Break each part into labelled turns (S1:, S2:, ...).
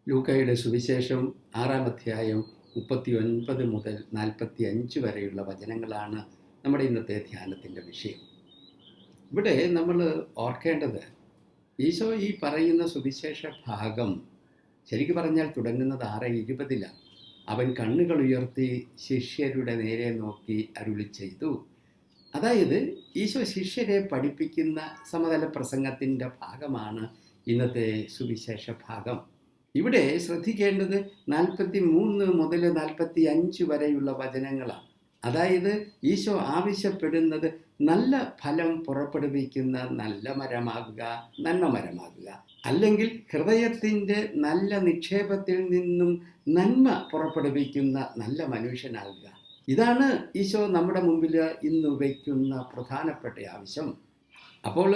S1: ലൂക്കായുടെ സുവിശേഷം 6-ാം അധ്യായം 39 മുതൽ 45 വരെയുള്ള വചനങ്ങളാണ് നമ്മുടെ ഇന്നത്തെ ധ്യാനത്തിൻ്റെ വിഷയം. ഇവിടെ നമ്മൾ ഓർക്കേണ്ടത്, ഈശോ ഈ പറയുന്ന സുവിശേഷ ഭാഗം ശരിക്കും പറഞ്ഞാൽ തുടങ്ങുന്നത് 6:20-ലാണ്. അവൻ കണ്ണുകൾ ഉയർത്തി ശിഷ്യരുടെ നേരെ നോക്കി അരുളി ചെയ്തു. അതായത് ഈശോ ശിഷ്യരെ പഠിപ്പിക്കുന്ന സമതല പ്രസംഗത്തിൻ്റെ ഭാഗമാണ് ഇന്നത്തെ സുവിശേഷ ഭാഗം. ഇവിടെ ശ്രദ്ധിക്കേണ്ടത് 43 മുതൽ 45 വരെയുള്ള വചനങ്ങളാണ്. അതായത് ഈശോ ആവശ്യപ്പെടുന്നത് നല്ല ഫലം പുറപ്പെടുവിക്കുന്ന നല്ല മരമാകുക, നന്മ മരമാകുക, അല്ലെങ്കിൽ ഹൃദയത്തിൻ്റെ നല്ല നിക്ഷേപത്തിൽ നിന്നും നന്മ പുറപ്പെടുവിക്കുന്ന നല്ല മനുഷ്യനാകുക. ഇതാണ് ഈശോ നമ്മുടെ മുമ്പിൽ ഇന്ന് വയ്ക്കുന്ന പ്രധാനപ്പെട്ട ആവശ്യം. അപ്പോൾ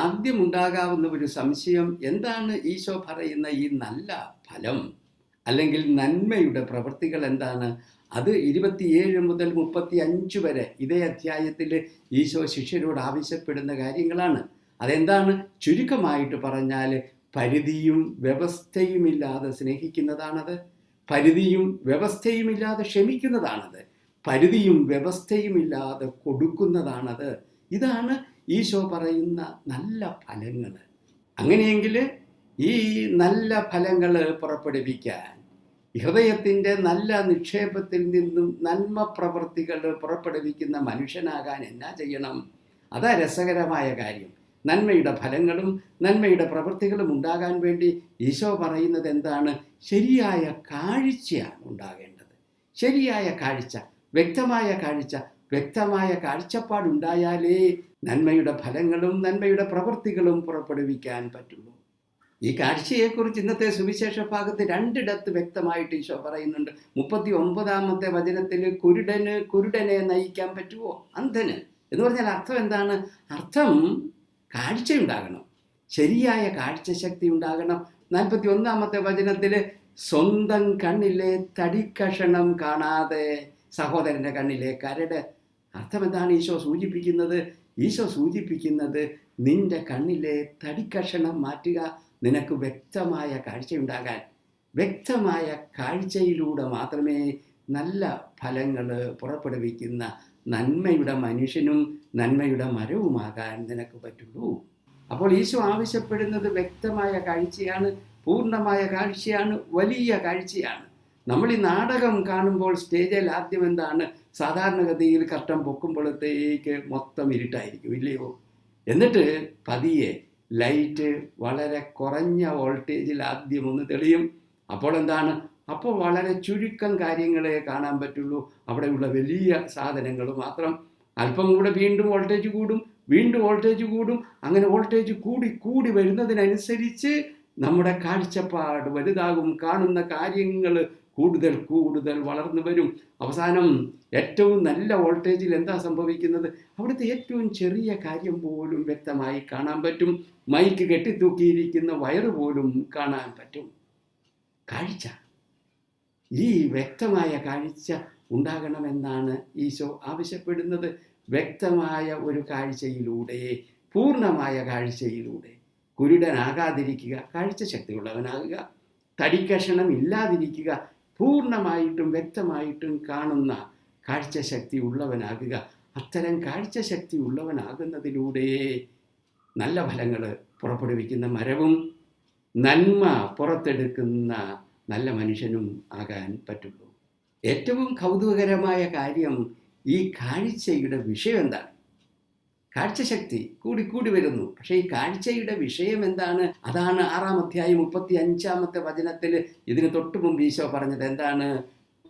S1: ആദ്യം ഉണ്ടാകാവുന്ന ഒരു സംശയം, എന്താണ് ഈശോ പറയുന്ന ഈ നല്ല ഫലം അല്ലെങ്കിൽ നന്മയുടെ പ്രവൃത്തികൾ എന്താണ്? അത് 27 മുതൽ 35 വരെ ഇതേ അധ്യായത്തിൽ ഈശോ ശിഷ്യരോട് ആവശ്യപ്പെടുന്ന കാര്യങ്ങളാണ്. അതെന്താണ്? ചുരുക്കമായിട്ട് പറഞ്ഞാൽ പരിധിയും വ്യവസ്ഥയുമില്ലാതെ സ്നേഹിക്കുന്നതാണത്, പരിധിയും വ്യവസ്ഥയുമില്ലാതെ ക്ഷമിക്കുന്നതാണത്, പരിധിയും വ്യവസ്ഥയുമില്ലാതെ കൊടുക്കുന്നതാണത്. ഇതാണ് ഈശോ പറയുന്ന നല്ല ഫലങ്ങൾ. അങ്ങനെയെങ്കിൽ ഈ നല്ല ഫലങ്ങൾ പുറപ്പെടുവിക്കാൻ ഹൃദയത്തിൻ്റെ നല്ല നിക്ഷേപത്തിൽ നിന്നും നന്മ പ്രവൃത്തികൾ പുറപ്പെടുവിക്കുന്ന മനുഷ്യനാകാൻ എന്നാ ചെയ്യണം? അതാ രസകരമായ കാര്യം. നന്മയുടെ ഫലങ്ങളും നന്മയുടെ പ്രവൃത്തികളും ഉണ്ടാകാൻ വേണ്ടി ഈശോ പറയുന്നത് എന്താണ്? ശരിയായ കാഴ്ചയാണ് ഉണ്ടാകേണ്ടത്. ശരിയായ കാഴ്ച, വ്യക്തമായ കാഴ്ച, വ്യക്തമായ കാഴ്ചപ്പാടുണ്ടായാലേ നന്മയുടെ ഫലങ്ങളും നന്മയുടെ പ്രവൃത്തികളും പുറപ്പെടുവിക്കാൻ പറ്റുള്ളൂ. ഈ കാഴ്ചയെക്കുറിച്ച് ഇന്നത്തെ സുവിശേഷ ഭാഗത്ത് 2 ഇടത്ത് വ്യക്തമായിട്ട് ഈശോ പറയുന്നുണ്ട്. 39-ാമത്തെ വചനത്തിൽ കുരുടനെ നയിക്കാൻ പറ്റുമോ? അന്ധന് എന്ന് പറഞ്ഞാൽ അർത്ഥം എന്താണ്? അർത്ഥം കാഴ്ചയുണ്ടാകണം, ശരിയായ കാഴ്ചശക്തി ഉണ്ടാകണം. 41-ാമത്തെ വചനത്തിൽ സ്വന്തം കണ്ണിലെ തടിക്കഷണം കാണാതെ സഹോദരൻ്റെ കണ്ണിലെ കരട്. അർത്ഥം എന്താണ് ഈശോ സൂചിപ്പിക്കുന്നത്? ഈശോ സൂചിപ്പിക്കുന്നത് നിന്റെ കണ്ണിലെ തടിക്കഷണം മാറ്റുക, നിനക്ക് വ്യക്തമായ കാഴ്ചയുണ്ടാകാൻ. വ്യക്തമായ കാഴ്ചയിലൂടെ മാത്രമേ നല്ല ഫലങ്ങൾ പുറപ്പെടുവിക്കുന്ന നന്മയുടെ മനുഷ്യനും നന്മയുടെ മരവുമാകാൻ നിനക്ക് പറ്റുള്ളൂ. അപ്പോൾ ഈശോ ആവശ്യപ്പെടുന്നത് വ്യക്തമായ കാഴ്ചയാണ്, പൂർണ്ണമായ കാഴ്ചയാണ്, വലിയ കാഴ്ചയാണ്. നമ്മൾ ഈ നാടകം കാണുമ്പോൾ സ്റ്റേജിൽ ആദ്യം എന്താണ്? സാധാരണഗതിയിൽ കർട്ടൻ പൊക്കുമ്പോഴത്തേക്ക് മൊത്തം ഇരുട്ടായിരിക്കും, ഇല്ലയോ? എന്നിട്ട് പതിയെ ലൈറ്റ് വളരെ കുറഞ്ഞ വോൾട്ടേജിൽ ആദ്യം ഒന്ന് തെളിയും. അപ്പോൾ എന്താണ്? അപ്പോൾ വളരെ ചുരുക്കം കാര്യങ്ങളെ കാണാൻ പറ്റുള്ളൂ. അവിടെയുള്ള വലിയ സാധനങ്ങൾ മാത്രം. അല്പം കൂടെ വീണ്ടും വോൾട്ടേജ് കൂടും, വീണ്ടും വോൾട്ടേജ് കൂടും. അങ്ങനെ വോൾട്ടേജ് കൂടി കൂടി വരുന്നതിനനുസരിച്ച് നമ്മുടെ കാഴ്ചപ്പാട് വലുതാകും, കാണുന്ന കാര്യങ്ങൾ കൂടുതൽ കൂടുതൽ വളർന്നു വരും. അവസാനം ഏറ്റവും നല്ല വോൾട്ടേജിൽ എന്താ സംഭവിക്കുന്നത്? അവിടുത്തെ ഏറ്റവും ചെറിയ കാര്യം പോലും വ്യക്തമായി കാണാൻ പറ്റും. മൈക്ക് കെട്ടിത്തൂക്കിയിരിക്കുന്ന വയറ് പോലും കാണാൻ പറ്റും. കാഴ്ച, ഈ വ്യക്തമായ കാഴ്ച ഉണ്ടാകണമെന്നാണ് ഈശോ ആവശ്യപ്പെടുന്നത്. വ്യക്തമായ ഒരു കാഴ്ചയിലൂടെ, പൂർണ്ണമായ കാഴ്ചയിലൂടെ കുരുടനാകാതിരിക്കുക, കാഴ്ച ശക്തിയുള്ളവനാകുക. തടിക്കഷണം ഇല്ലാതിരിക്കുക, പൂർണ്ണമായിട്ടും വ്യക്തമായിട്ടും കാണുന്ന കാഴ്ചശക്തി ഉള്ളവനാകുക. അത്തരം കാഴ്ചശക്തി ഉള്ളവനാകുന്നതിലൂടെ നല്ല ഫലങ്ങൾ പുറപ്പെടുവിക്കുന്ന മരവും നന്മ പുറത്തെടുക്കുന്ന നല്ല മനുഷ്യനും ആകാൻ പറ്റുള്ളൂ. ഏറ്റവും കൗതുകകരമായ കാര്യം, ഈ കാഴ്ചയുടെ വിഷയം എന്താണ്? കാഴ്ചശക്തി കൂടി വരുന്നു. പക്ഷേ ഈ കാഴ്ചയുടെ വിഷയം എന്താണ്? അതാണ് 6-ാം അധ്യായം 35-ാമത്തെ വചനത്തിൽ ഇതിന് തൊട്ട് മുമ്പ് ഈശോ പറഞ്ഞത് എന്താണ്?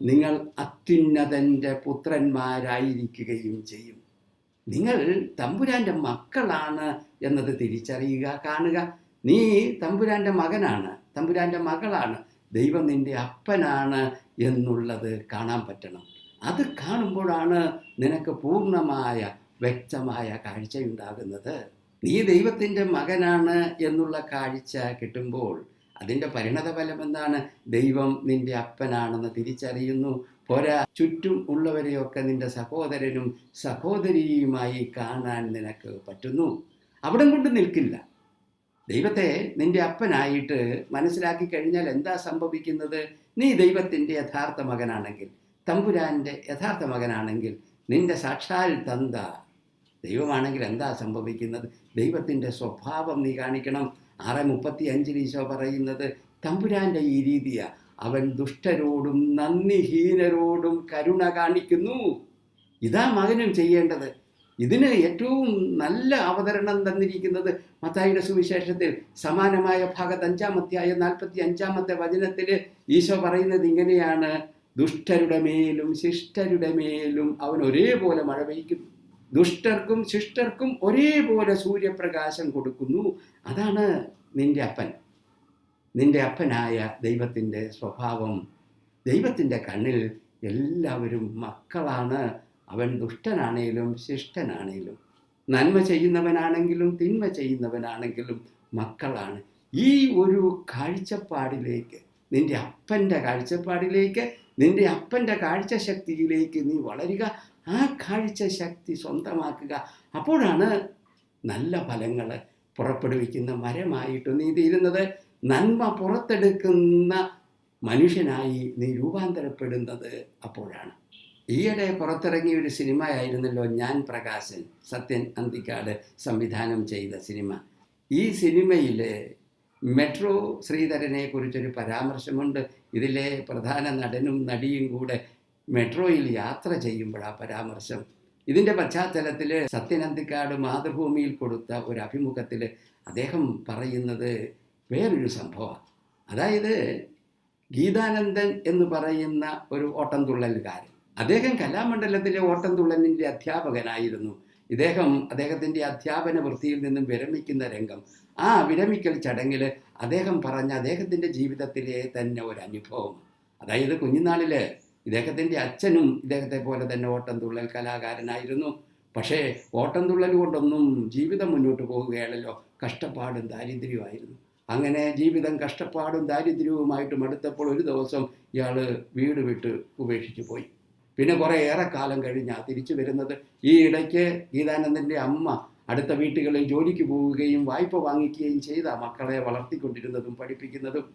S1: നിങ്ങൾ അത്യുന്നതൻ്റെ പുത്രന്മാരായിരിക്കുകയും ചെയ്യും. നിങ്ങൾ തമ്പുരാൻ്റെ മക്കളാണ് എന്നത് തിരിച്ചറിയുക, കാണുക. നീ തമ്പുരാൻ്റെ മകനാണ്, തമ്പുരാൻ്റെ മകളാണ്, ദൈവം നിൻ്റെ അപ്പനാണ് എന്നുള്ളത് കാണാൻ പറ്റണം. അത് കാണുമ്പോഴാണ് നിനക്ക് പൂർണ്ണമായ വ്യക്തമായ കാഴ്ചയുണ്ടാകുന്നത്. നീ ദൈവത്തിൻ്റെ മകനാണ് എന്നുള്ള കാഴ്ച കിട്ടുമ്പോൾ അതിൻ്റെ പരിണതഫലം എന്താണ്? ദൈവം നിൻ്റെ അപ്പനാണെന്ന് തിരിച്ചറിയുന്നു. പോരാ, ചുറ്റും ഉള്ളവരെയൊക്കെ നിൻ്റെ സഹോദരനും സഹോദരിയുമായി കാണാൻ നിനക്ക് പറ്റുന്നു. അവിടം കൊണ്ട് നിൽക്കില്ല. ദൈവത്തെ നിന്റെ അപ്പനായിട്ട് മനസ്സിലാക്കി കഴിഞ്ഞാൽ എന്താ സംഭവിക്കുന്നത്? നീ ദൈവത്തിൻ്റെ യഥാർത്ഥ മകനാണെങ്കിൽ, തമ്പുരാൻ്റെ യഥാർത്ഥ മകനാണെങ്കിൽ, നിന്റെ സാക്ഷാൽ തന്ത ദൈവമാണെങ്കിൽ എന്താ സംഭവിക്കുന്നത്? ദൈവത്തിൻ്റെ സ്വഭാവം നീ കാണിക്കണം. 6:35 ഈശോ പറയുന്നത് തമ്പുരാൻ്റെ ഈ രീതിയാണ്. അവൻ ദുഷ്ടരോടും നന്ദിഹീനരോടും കരുണ കാണിക്കുന്നു. ഇതാ മകനും ചെയ്യേണ്ടത്. ഇതിന് ഏറ്റവും നല്ല അവതരണം തന്നിരിക്കുന്നത് മത്തായിയുടെ സുവിശേഷത്തിൽ സമാനമായ ഭാഗത്ത് 5-ാം അധ്യായം 45-ാമത്തെ വചനത്തിൽ ഈശോ പറയുന്നത് ഇങ്ങനെയാണ്: ദുഷ്ടരുടെ മേലും ശിഷ്ടരുടെ മേലും അവൻ ഒരേപോലെ മഴ പെയ്യ്ക്കുന്നു, ദുഷ്ടർക്കും ശിഷ്ടർക്കും ഒരേപോലെ സൂര്യപ്രകാശം കൊടുക്കുന്നു. അതാണ് നിന്റെ അപ്പൻ, നിന്റെ അപ്പനായ ദൈവത്തിൻ്റെ സ്വഭാവം. ദൈവത്തിൻ്റെ കണ്ണിൽ എല്ലാവരും മക്കളാണ്. അവൻ ദുഷ്ടനാണേലും ശിഷ്ടനാണേലും, നന്മ ചെയ്യുന്നവനാണെങ്കിലും തിന്മ ചെയ്യുന്നവനാണെങ്കിലും മക്കളാണ്. ഈ ഒരു കാഴ്ചപ്പാടിലേക്ക്, നിന്റെ അപ്പൻ്റെ കാഴ്ചപ്പാടിലേക്ക്, നിന്റെ അപ്പൻ്റെ കാഴ്ചശക്തിയിലേക്ക് നീ വളരുക. ആ കാഴ്ചശക്തി സ്വന്തമാക്കുക. അപ്പോഴാണ് നല്ല ഫലങ്ങൾ പുറപ്പെടുവിക്കുന്ന മരമായിട്ട് നീ തീരുന്നത്. നന്മ പുറത്തെടുക്കുന്ന മനുഷ്യനായി നീ രൂപാന്തരപ്പെടുന്നത് അപ്പോഴാണ്. ഈയിടെ പുറത്തിറങ്ങിയ ഒരു സിനിമയായിരുന്നല്ലോ ഞാൻ പ്രകാശൻ, സത്യൻ അന്തിക്കാട് സംവിധാനം ചെയ്ത സിനിമ. ഈ സിനിമയിൽ മെട്രോ ശ്രീധരനെ കുറിച്ചൊരു പരാമർശമുണ്ട്. ഇതിലെ പ്രധാന നടനും നടിയും കൂടെ മെട്രോയിൽ യാത്ര ചെയ്യുമ്പോഴാണ് പരാമർശം. ഇതിൻ്റെ പശ്ചാത്തലത്തിൽ സത്യൻ അന്തിക്കാട് മാതൃഭൂമിയിൽ കൊടുത്ത ഒരു അഭിമുഖത്തിൽ അദ്ദേഹം പറയുന്നത് വേറൊരു സംഭവമാണ്. അതായത് ഗീതാനന്ദൻ എന്ന് പറയുന്ന ഒരു ഓട്ടംതുള്ളലുകാരൻ, അദ്ദേഹം കലാമണ്ഡലത്തിലെ ഓട്ടംതുള്ളലിൻ്റെ അധ്യാപകനായിരുന്നു. അദ്ദേഹത്തിൻ്റെ അധ്യാപന വൃത്തിയിൽ നിന്നും വിരമിക്കുന്ന രംഗം, ആ വിരമിക്കൽ ചടങ്ങിൽ അദ്ദേഹം പറഞ്ഞ അദ്ദേഹത്തിൻ്റെ ജീവിതത്തിലെ തന്നെ ഒരു അനുഭവം. അതായത് കുഞ്ഞുനാളിൽ ഇദ്ദേഹത്തിൻ്റെ അച്ഛനും ഇദ്ദേഹത്തെ പോലെ തന്നെ ഓട്ടംതുള്ളൽ കലാകാരനായിരുന്നു. പക്ഷേ ഓട്ടംതുള്ളൽ കൊണ്ടൊന്നും ജീവിതം മുന്നോട്ട് പോവുകയാണല്ലോ, കഷ്ടപ്പാടും ദാരിദ്ര്യമായിരുന്നു. അങ്ങനെ ജീവിതം കഷ്ടപ്പാടും ദാരിദ്ര്യവുമായിട്ട് മടുത്തപ്പോൾ ഒരു ദിവസം ഇയാൾ വീട് വിട്ട് ഉപേക്ഷിച്ച് പോയി. പിന്നെ കുറേ ഏറെക്കാലം കഴിഞ്ഞാൽ തിരിച്ചു വരുന്നത്. ഈ ഇടയ്ക്ക് ഗീതാനന്ദൻ്റെ അമ്മ അടുത്ത വീട്ടുകളിൽ ജോലിക്ക് പോവുകയും വായ്പ വാങ്ങിക്കുകയും ചെയ്ത മക്കളെ വളർത്തിക്കൊണ്ടിരുന്നതും പഠിപ്പിക്കുന്നതും.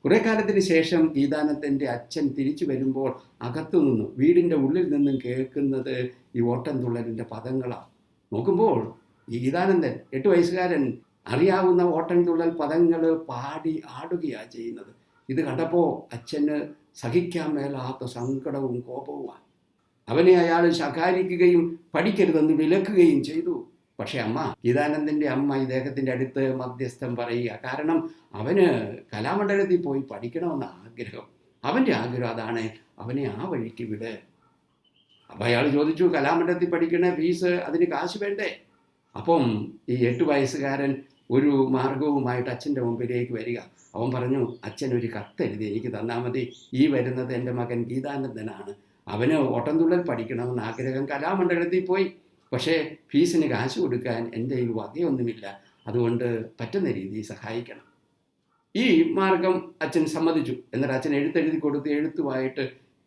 S1: കുറേ കാലത്തിന് ശേഷം ഗീതാനന്ദൻ്റെ അച്ഛൻ തിരിച്ചു വരുമ്പോൾ അകത്തുനിന്നും വീടിൻ്റെ ഉള്ളിൽ നിന്നും കേൾക്കുന്നത് ഈ ഓട്ടംതുള്ളലിൻ്റെ പദങ്ങളാണ്. നോക്കുമ്പോൾ ഈ ഗീതാനന്ദൻ 8 വയസ്സുകാരൻ അറിയാവുന്ന ഓട്ടംതുള്ളൽ പദങ്ങൾ പാടി ആടുകയാണ് ചെയ്യുന്നത്. ഇത് കണ്ടപ്പോൾ അച്ഛന് സഹിക്കാൻ മേലാത്ത സങ്കടവും കോപവുമാണ്. അവനെ അയാൾ ശകാരിക്കുകയും പഠിക്കരുതെന്ന് വിലക്കുകയും ചെയ്തു. പക്ഷേ ഗീതാനന്ദൻ്റെ അമ്മ ഇദ്ദേഹത്തിൻ്റെ അടുത്ത് മധ്യസ്ഥം പറയുക. കാരണം അവന് കലാമണ്ഡലത്തിൽ പോയി പഠിക്കണമെന്ന ആഗ്രഹം, അവൻ്റെ ആഗ്രഹം അതാണ്, അവനെ ആ വഴിക്ക് വിട്. അപ്പം അയാൾ ചോദിച്ചു, കലാമണ്ഡലത്തിൽ പഠിക്കണ ഫീസ്, അതിന് കാശ് വേണ്ടേ? അപ്പം ഈ 8 വയസ്സുകാരൻ ഒരു മാർഗവുമായിട്ട് അച്ഛൻ്റെ മുമ്പിലേക്ക് വരിക. അവൻ പറഞ്ഞു, അച്ഛൻ ഒരു കത്തെഴുതി എനിക്ക് തന്നാൽ മതി. ഈ വരുന്നത് എൻ്റെ മകൻ ഗീതാനന്ദനാണ്, അവന് ഓട്ടംതുള്ളൽ പഠിക്കണമെന്ന് ആഗ്രഹം, കലാമണ്ഡലത്തിൽ പോയി, പക്ഷേ ഫീസിന് കാശ് കൊടുക്കാൻ എൻ്റെ കയ്യിൽ വകയൊന്നുമില്ല, അതുകൊണ്ട് പറ്റുന്ന രീതിയിൽ സഹായിക്കണം. ഈ മാർഗം അച്ഛൻ സമ്മതിച്ചു. എന്നിട്ട് അച്ഛൻ എഴുത്തെഴുതി കൊടുത്ത് എഴുത്തുമായിട്ട്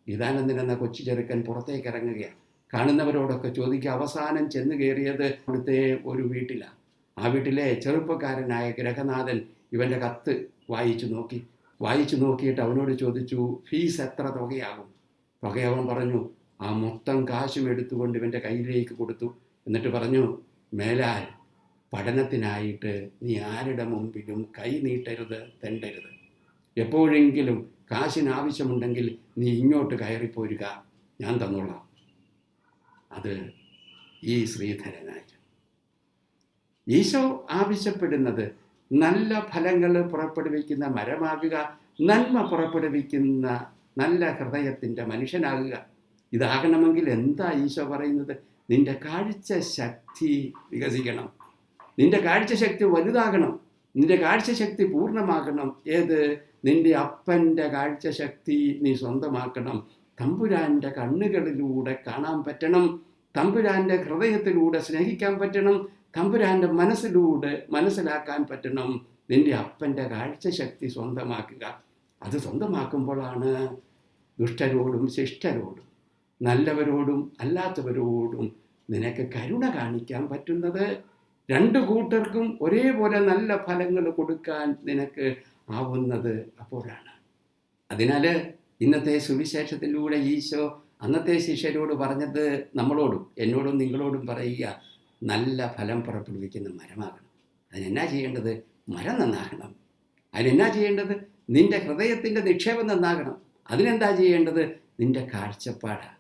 S1: ഗീതാനന്ദൻ എന്ന കൊച്ചു ചെറുക്കൻ പുറത്തേക്ക് ഇറങ്ങുകയാണ്. കാണുന്നവരോടൊക്കെ ചോദിക്കുക. അവസാനം ചെന്ന് കയറിയത് അവിടുത്തെ ഒരു വീട്ടിലാണ്. ആ വീട്ടിലെ ചെറുപ്പക്കാരനായ ഗ്രഹനാഥൻ ഇവൻ്റെ കത്ത് വായിച്ചു നോക്കിയിട്ട് അവനോട് ചോദിച്ചു, ഫീസ് എത്ര തുകയാകും? അവൻ പറഞ്ഞു, ആ മൊത്തം കാശും എടുത്തുകൊണ്ട് ഇവൻ്റെ കയ്യിലേക്ക് കൊടുത്തു. എന്നിട്ട് പറഞ്ഞു, മേലാൽ പഠനത്തിനായിട്ട് നീ ആരുടെ മുമ്പിലും കൈ നീട്ടരുത്, തെണ്ടരുത്. എപ്പോഴെങ്കിലും കാശിന് ആവശ്യമുണ്ടെങ്കിൽ നീ ഇങ്ങോട്ട് കയറിപ്പോരുക, ഞാൻ തന്നോളാം. അത് ഈ ശ്രീധരനായി. ഈശോ ആവശ്യപ്പെടുന്നത് നല്ല ഫലങ്ങൾ പുറപ്പെടുവിക്കുന്ന മരമാകുക, നന്മ പുറപ്പെടുവിക്കുന്ന നല്ല ഹൃദയത്തിൻ്റെ മനുഷ്യനാകുക. ഇതാകണമെങ്കിൽ എന്താ ഈശോ പറയുന്നത്? നിന്റെ കാഴ്ചശക്തി വികസിക്കണം, നിന്റെ കാഴ്ചശക്തി വലുതാകണം, നിന്റെ കാഴ്ചശക്തി പൂർണ്ണമാകണം. ഏത്? നിന്റെ അപ്പൻ്റെ കാഴ്ചശക്തി നീ സ്വന്തമാക്കണം. തമ്പുരാൻ്റെ കണ്ണുകളിലൂടെ കാണാൻ പറ്റണം, തമ്പുരാൻ്റെ ഹൃദയത്തിലൂടെ സ്നേഹിക്കാൻ പറ്റണം, തമ്പുരാൻ്റെ മനസ്സിലൂടെ മനസ്സിലാക്കാൻ പറ്റണം. നിന്റെ അപ്പൻ്റെ കാഴ്ചശക്തി സ്വന്തമാക്കുക. അത് സ്വന്തമാക്കുമ്പോഴാണ് ദുഷ്ടരോടും ശിഷ്ടരോടും നല്ലവരോടും അല്ലാത്തവരോടും നിനക്ക് കരുണ കാണിക്കാൻ പറ്റുന്നത്. രണ്ടു കൂട്ടർക്കും ഒരേപോലെ നല്ല ഫലങ്ങൾ കൊടുക്കാൻ നിനക്ക് ആവുന്നത് അപ്പോഴാണ്. അതിനാൽ ഇന്നത്തെ സുവിശേഷത്തിലൂടെ ഈശോ അന്നത്തെ ശിഷ്യരോട് പറഞ്ഞത് നമ്മളോടും എന്നോടും നിങ്ങളോടും പറയുക, നല്ല ഫലം പുറപ്പെടുവിക്കുന്ന മരമാകണം. അതിനെന്നാ ചെയ്യേണ്ടത്? മരം നന്നാകണം. അതിനെന്നാ ചെയ്യേണ്ടത്? നിന്റെ ഹൃദയത്തിൻ്റെ നിക്ഷേപം നന്നാകണം. അതിനെന്താ ചെയ്യേണ്ടത്? നിന്റെ കാഴ്ചപ്പാടാണ്.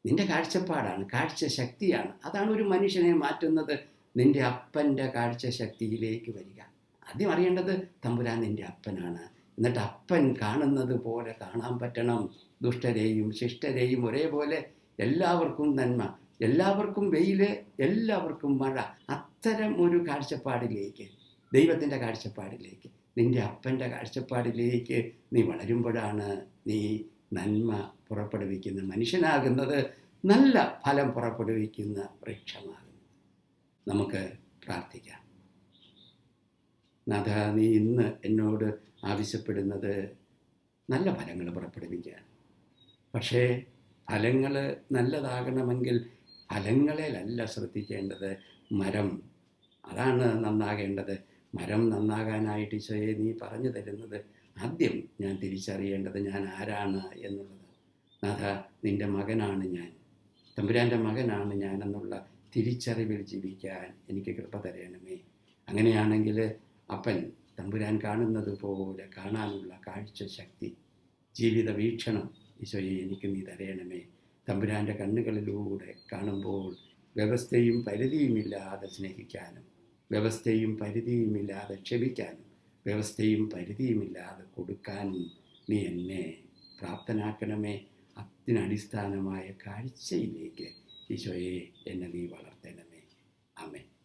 S1: നിന്റെ കാഴ്ചപ്പാടാണ്, കാഴ്ചശക്തിയാണ്. അതാണ് ഒരു മനുഷ്യനെ മാറ്റുന്നത്. നിന്റെ അപ്പൻ്റെ കാഴ്ചശക്തിയിലേക്ക് വരിക. ആദ്യം അറിയേണ്ടത് തമ്പുരാൻ നിന്റെ അപ്പനാണ്. എന്നിട്ട് അപ്പൻ കാണുന്നത് പോലെ കാണാൻ പറ്റണം. ദുഷ്ടരെയും ശിഷ്ടരെയും ഒരേപോലെ, എല്ലാവർക്കും നന്മ, എല്ലാവർക്കും വെയില്, എല്ലാവർക്കും മഴ. അത്തരം ഒരു കാഴ്ചപ്പാടിലേക്ക്, ദൈവത്തിൻ്റെ കാഴ്ചപ്പാടിലേക്ക്, നിന്റെ അപ്പൻ്റെ കാഴ്ചപ്പാടിലേക്ക് നീ വളരുമ്പോഴാണ് നീ നന്മ പുറപ്പെടുവിക്കുന്ന മനുഷ്യനാകുന്നത്, നല്ല ഫലം പുറപ്പെടുവിക്കുന്ന വൃക്ഷമാകുന്നത്. നമുക്ക് പ്രാർത്ഥിക്കാം. നാഥ, നീ ഇന്ന് എന്നോട് ആവശ്യപ്പെടുന്നത് നല്ല ഫലങ്ങൾ പുറപ്പെടുവിക്കാൻ. പക്ഷേ ഫലങ്ങൾ നല്ലതാകണമെങ്കിൽ ഫലങ്ങളിലല്ല ശ്രദ്ധിക്കേണ്ടത്, മരം അതാണ് നന്നാകേണ്ടത്. മരം നന്നാകാനായിട്ട് ഈശോയെ നീ പറഞ്ഞു തരുന്നത് ആദ്യം ഞാൻ തിരിച്ചറിയേണ്ടത് ഞാൻ ആരാണ് എന്നുള്ളത്. നാഥ, നിൻ്റെ മകനാണ് ഞാൻ, തമ്പുരാൻ്റെ മകനാണ് ഞാൻ എന്നുള്ള തിരിച്ചറിവിൽ ജീവിക്കാൻ എനിക്ക് കൃപ തരണമേ. അങ്ങനെയാണെങ്കിൽ അപ്പൻ തമ്പുരാൻ കാണുന്നത് പോലെ കാണാനുള്ള കാഴ്ചശക്തി, ജീവിത വീക്ഷണം ഈശോയെ എനിക്ക് നീ തരണമേ. തമ്പുരാൻ്റെ കണ്ണുകളിലൂടെ കാണുമ്പോൾ വ്യവസ്ഥയും പരിധിയുമില്ലാതെ സ്നേഹിക്കാനും, വ്യവസ്ഥയും പരിധിയുമില്ലാതെ ക്ഷമിക്കാനും, വ്യവസ്ഥയും പരിധിയുമില്ലാതെ കൊടുക്കാനും നീ എന്നെ പ്രാപ്തനാക്കണമേ. അതിനടിസ്ഥാനമായ കാഴ്ചയിലേക്ക് ഈശോയെ എന്നെ നീ വളർത്തണമേ. ആമേൻ.